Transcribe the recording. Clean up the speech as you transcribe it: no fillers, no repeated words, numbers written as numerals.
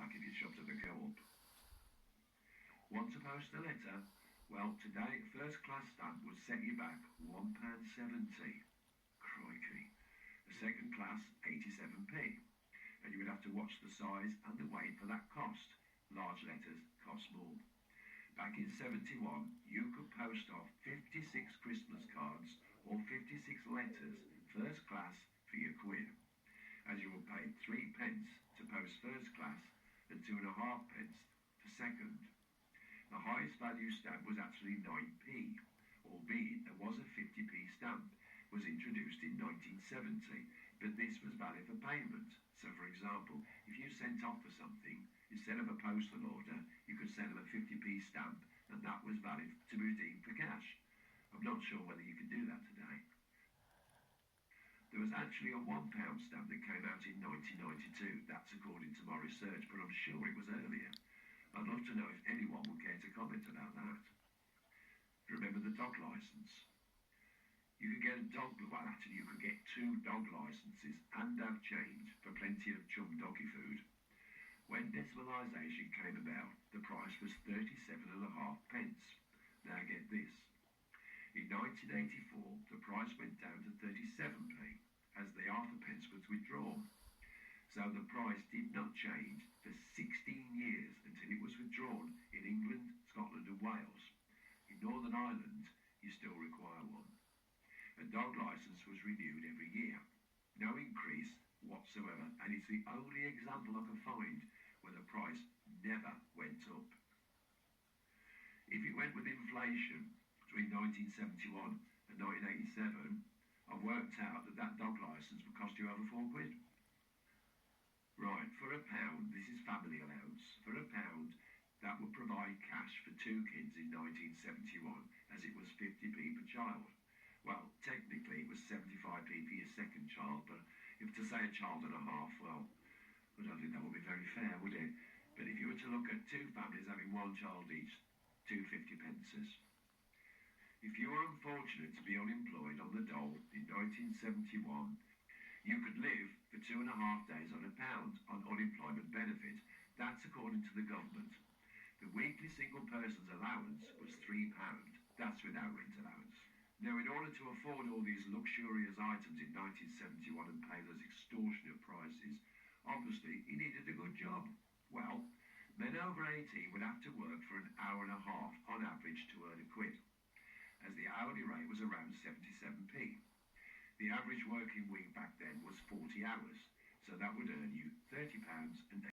pack if you shopped at the Co-op. Want to post a letter? Well, today, first class stamp would set you back £1.70. Crikey. A second class, 87p. And you would have to watch the size and the weight for that cost. Large letters cost more. Back in 71, you could post off 56 Christmas cards or 56 letters, first class, for your quid, as you were paid 3p to post first class and 2.5p for second. The highest value stamp was actually 9p, albeit there was a 50p stamp, was introduced in 1970, but this was valid for payment. So for example, if you sent off for something, instead of a postal order, you could send them a 50p stamp, and that was valid to be redeemed for cash. I'm not sure whether you can do that today. There was actually a £1 stamp that came out in 1992, that's according to my research, but I'm sure it was earlier. I'd love to know if anyone would care to comment about that. Remember the dog licence? You could get a dog, well actually you could get 2 dog licences and have change for plenty of chum doggy food. When decimalisation came about, the price was 37.5p. Now get this. In 1984, the price went down to 37p as the half-a-pence was withdrawn. So the price did not change for 16 years until it was withdrawn in England, Scotland and Wales. In Northern Ireland, you still require one. A dog licence was renewed every year. No increase whatsoever, and it's the only example I can find where the price never went up. If it went with inflation between 1971 and 1987, I've worked out that dog licence would cost you over £4. Right, for £1, this is family allowance. For £1, that would provide cash for 2 kids in 1971, as it was 50p per child. Well, technically it was 75p for your second child, but if to say a child and a half, well, I don't think that would be very fair, would it? But if you were to look at 2 families having 1 child each, 2 50p. If you were unfortunate to be unemployed on the dole in 1971, you could live for 2.5 days on £1 on unemployment benefit. That's according to the government. The weekly single person's allowance was £3. That's without rent allowance. Now, in order to afford all these luxurious items in 1971 and pay those extortionate prices, obviously he needed a good job. Well, men over 18 would have to work for an hour and a half on average to earn £1, as the hourly rate was around 77p. The average working week back then was 40 hours, so that would earn you £30 and